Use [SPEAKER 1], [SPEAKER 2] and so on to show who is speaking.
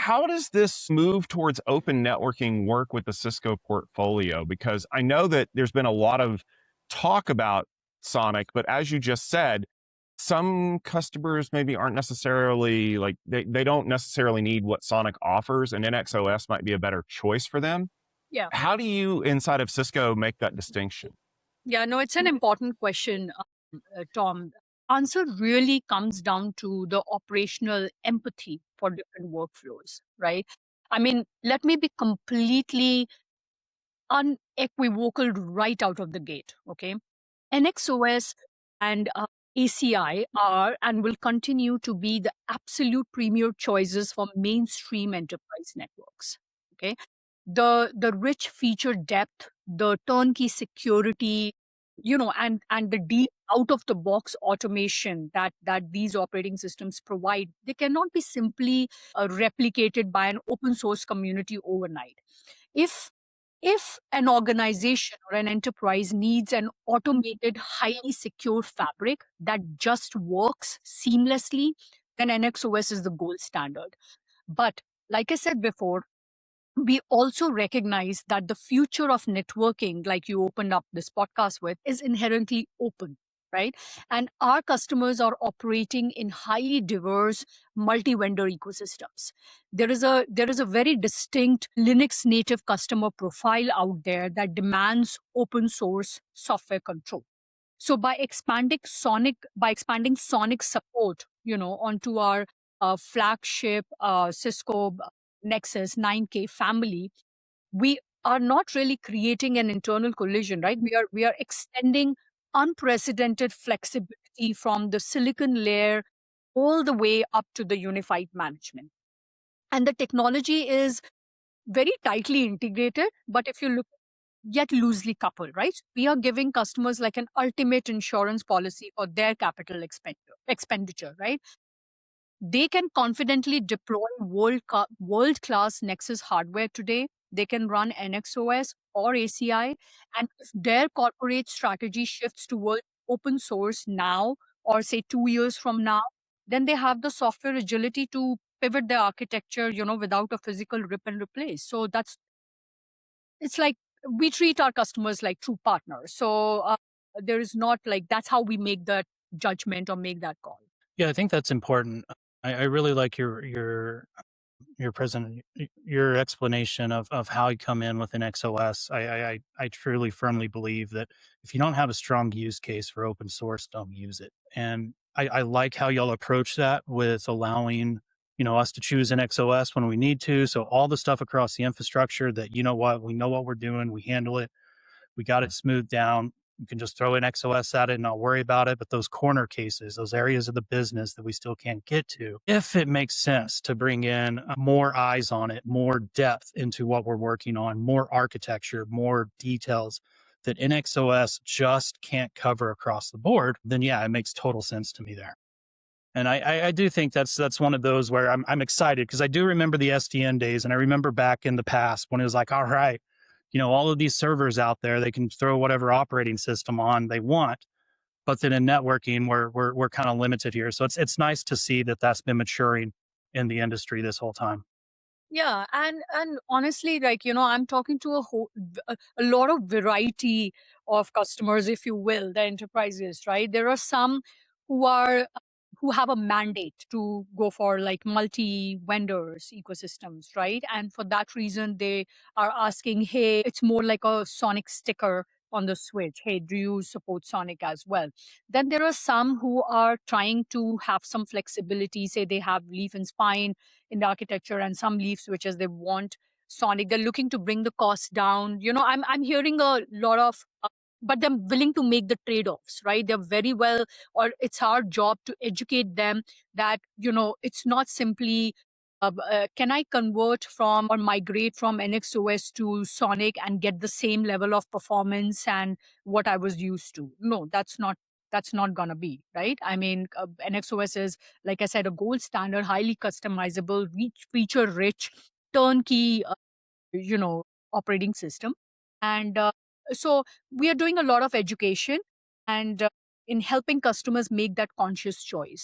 [SPEAKER 1] how does this move towards open networking work with the Cisco portfolio? Because I know that there's been a lot of talk about SONiC, but as you just said, some customers maybe aren't necessarily like, they don't necessarily need what SONiC offers, and NXOS might be a better choice for them.
[SPEAKER 2] Yeah.
[SPEAKER 1] How do you inside of Cisco make that distinction?
[SPEAKER 2] Yeah, no, it's an important question, Tom. Answer really comes down to the operational empathy for different workflows, right? I mean, let me be completely unequivocal right out of the gate, okay? NXOS and ACI are and will continue to be the absolute premier choices for mainstream enterprise networks, okay? The rich feature depth, the turnkey security, and the deep out of the box automation that these operating systems provide, they cannot be simply replicated by an open source community overnight. If an organization or an enterprise needs an automated, highly secure fabric that just works seamlessly, then NXOS is the gold standard. But like I said before, we also recognize that the future of networking, like you opened up this podcast with, is inherently open, right? And our customers are operating in highly diverse multi-vendor ecosystems. There is a very distinct Linux native customer profile out there that demands open source software control. So by expanding SONiC support, onto our flagship Cisco Nexus 9K family, we are not really creating an internal collision, right? We are extending unprecedented flexibility from the silicon layer all the way up to the unified management. And the technology is very tightly integrated, but if you look yet loosely coupled, right? We are giving customers like an ultimate insurance policy for their capital expenditure, right? They can confidently deploy world-class Nexus hardware today. They can run NXOS or ACI. And if their corporate strategy shifts toward open source now, or say 2 years from now, then they have the software agility to pivot their architecture, without a physical rip and replace. So it's like we treat our customers like true partners. So there is not like, that's how we make that judgment or make that call.
[SPEAKER 3] Yeah, I think that's important. I really like your your explanation of how you come in with an XOS. I truly firmly believe that if you don't have a strong use case for open source, don't use it. And I like how y'all approach that with allowing us to choose an XOS when we need to. So all the stuff across the infrastructure that we know what we're doing, we handle it, we got it smoothed down. You can just throw an XOS at it and not worry about it. But those corner cases, those areas of the business that we still can't get to, if it makes sense to bring in more eyes on it, more depth into what we're working on, more architecture, more details that NXOS just can't cover across the board, then yeah, it makes total sense to me there. And I do think that's one of those where I'm excited, because I do remember the SDN days, and I remember back in the past when it was like, all right, all of these servers out there, they can throw whatever operating system on they want, but then in networking, we're kind of limited here. So it's nice to see that that's been maturing in the industry this whole time.
[SPEAKER 2] Yeah, and honestly, like I'm talking to a lot of variety of customers, if you will, the enterprises, right? There are some who have a mandate to go for like multi-vendors ecosystems, right? And for that reason, they are asking, hey, it's more like a SONiC sticker on the switch. Hey, do you support SONiC as well? Then there are some who are trying to have some flexibility, say they have leaf and spine in the architecture and some leaf switches they want SONiC. They're looking to bring the cost down. I'm hearing a lot of but they're willing to make the trade-offs, right? They're very well, or it's our job to educate them that, it's not simply, can I convert from or migrate from NXOS to SONiC and get the same level of performance and what I was used to? No, that's not going to be, right? I mean, NXOS is, like I said, a gold standard, highly customizable, feature rich, turnkey, operating system. And so we are doing a lot of education and in helping customers make that conscious choice.